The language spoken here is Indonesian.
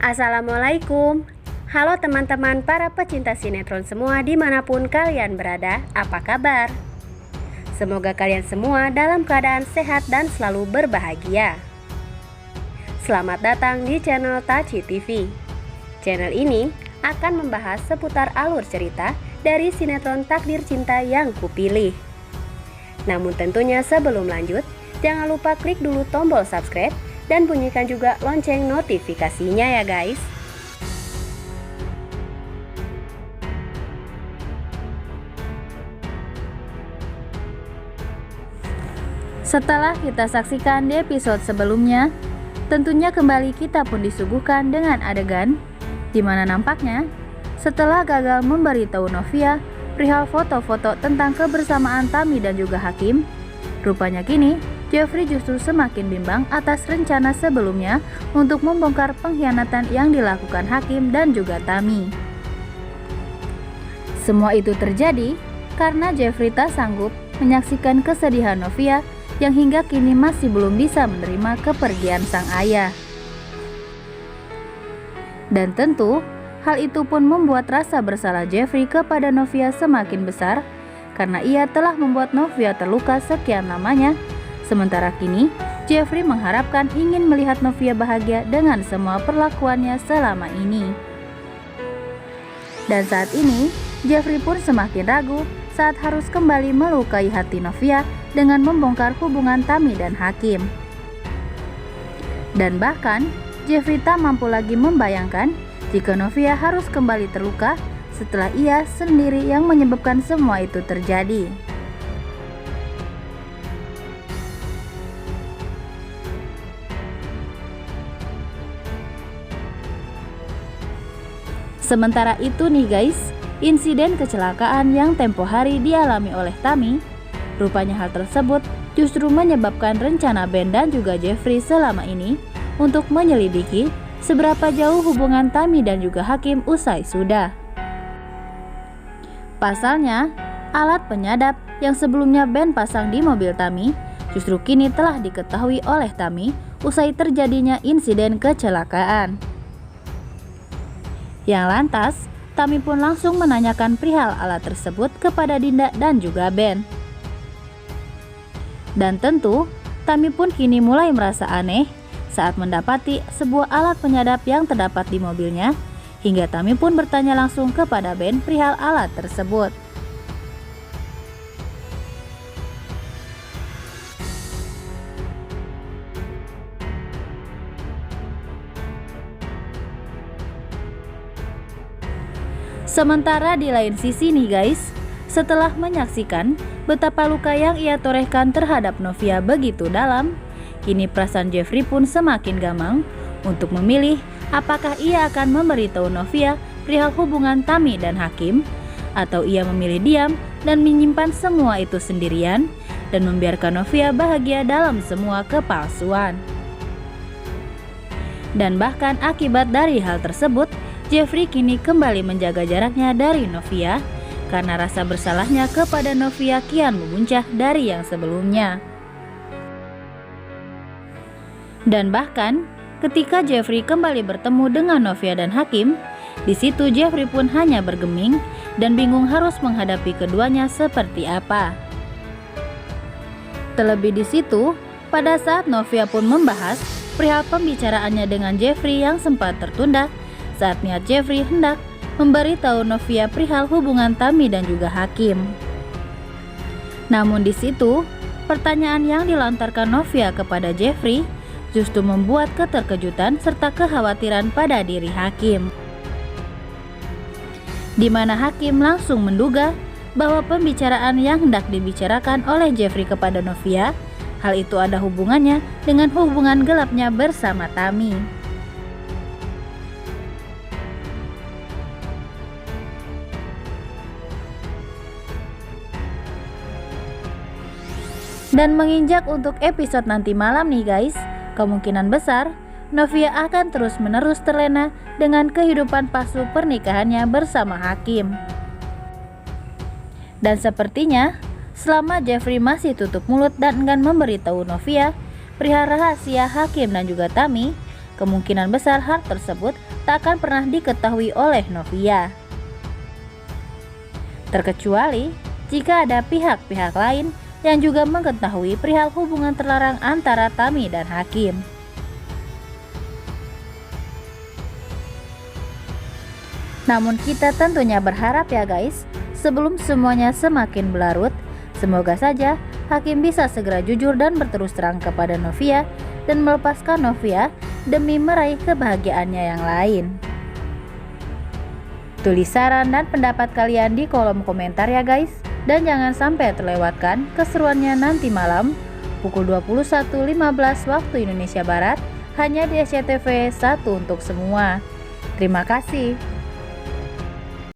Assalamualaikum. Halo teman-teman para pecinta sinetron semua dimanapun kalian berada, apa kabar? Semoga kalian semua dalam keadaan sehat dan selalu berbahagia. Selamat datang di channel Taci TV. Channel ini akan membahas seputar alur cerita dari sinetron Takdir Cinta yang Kupilih. Namun tentunya sebelum lanjut, jangan lupa klik dulu tombol subscribe dan bunyikan juga lonceng notifikasinya ya guys. Setelah kita saksikan di episode sebelumnya, tentunya kembali kita pun disuguhkan dengan adegan di mana nampaknya setelah gagal memberitahu Novia perihal foto-foto tentang kebersamaan Tami dan juga Hakim, rupanya kini Jeffrey justru semakin bimbang atas rencana sebelumnya untuk membongkar pengkhianatan yang dilakukan Hakim dan juga Tami. Semua itu terjadi karena Jeffrey tak sanggup menyaksikan kesedihan Novia yang hingga kini masih belum bisa menerima kepergian sang ayah. Dan tentu, hal itu pun membuat rasa bersalah Jeffrey kepada Novia semakin besar karena ia telah membuat Novia terluka sekian lamanya. Sementara kini, Jeffrey mengharapkan ingin melihat Novia bahagia dengan semua perlakuannya selama ini. Dan saat ini, Jeffrey pun semakin ragu saat harus kembali melukai hati Novia dengan membongkar hubungan Tami dan Hakim. Dan bahkan, Jeffrey tak mampu lagi membayangkan jika Novia harus kembali terluka setelah ia sendiri yang menyebabkan semua itu terjadi. Sementara itu nih guys, insiden kecelakaan yang tempo hari dialami oleh Tami, rupanya hal tersebut justru menyebabkan rencana Ben dan juga Jeffrey selama ini untuk menyelidiki seberapa jauh hubungan Tami dan juga Hakim usai sudah. Pasalnya, alat penyadap yang sebelumnya Ben pasang di mobil Tami justru kini telah diketahui oleh Tami usai terjadinya insiden kecelakaan. Yang lantas, Tami pun langsung menanyakan perihal alat tersebut kepada Dinda dan juga Ben. Dan tentu, Tami pun kini mulai merasa aneh saat mendapati sebuah alat penyadap yang terdapat di mobilnya, hingga Tami pun bertanya langsung kepada Ben perihal alat tersebut. Sementara di lain sisi nih guys, setelah menyaksikan betapa luka yang ia torehkan terhadap Novia begitu dalam, kini perasaan Jeffrey pun semakin gamang untuk memilih apakah ia akan memberitahu Novia perihal hubungan Tami dan Hakim, atau ia memilih diam dan menyimpan semua itu sendirian dan membiarkan Novia bahagia dalam semua kepalsuan. Dan bahkan akibat dari hal tersebut, Jeffrey kini kembali menjaga jaraknya dari Novia karena rasa bersalahnya kepada Novia kian memuncak dari yang sebelumnya. Dan bahkan ketika Jeffrey kembali bertemu dengan Novia dan Hakim, di situ Jeffrey pun hanya bergeming dan bingung harus menghadapi keduanya seperti apa. Terlebih di situ, pada saat Novia pun membahas perihal pembicaraannya dengan Jeffrey yang sempat tertunda, saat niat Jeffrey hendak memberitahu Novia perihal hubungan Tami dan juga Hakim. Namun di situ, pertanyaan yang dilontarkan Novia kepada Jeffrey justru membuat keterkejutan serta kekhawatiran pada diri Hakim. Di mana Hakim langsung menduga bahwa pembicaraan yang hendak dibicarakan oleh Jeffrey kepada Novia, hal itu ada hubungannya dengan hubungan gelapnya bersama Tami. Dan menginjak untuk episode nanti malam nih guys, kemungkinan besar Novia akan terus-menerus terlena dengan kehidupan palsu pernikahannya bersama Hakim. Dan sepertinya selama Jeffrey masih tutup mulut dan enggan memberitahu Novia perihal rahasia Hakim dan juga Tami, kemungkinan besar hal tersebut tak akan pernah diketahui oleh Novia. Terkecuali jika ada pihak-pihak lain yang juga mengetahui perihal hubungan terlarang antara Tami dan Hakim. Namun kita tentunya berharap ya guys, sebelum semuanya semakin berlarut, semoga saja Hakim bisa segera jujur dan berterus terang kepada Novia dan melepaskan Novia demi meraih kebahagiaannya yang lain. Tulis saran dan pendapat kalian di kolom komentar ya guys. Dan jangan sampai terlewatkan keseruannya nanti malam pukul 21.15 waktu Indonesia Barat hanya di SCTV 1 untuk semua. Terima kasih.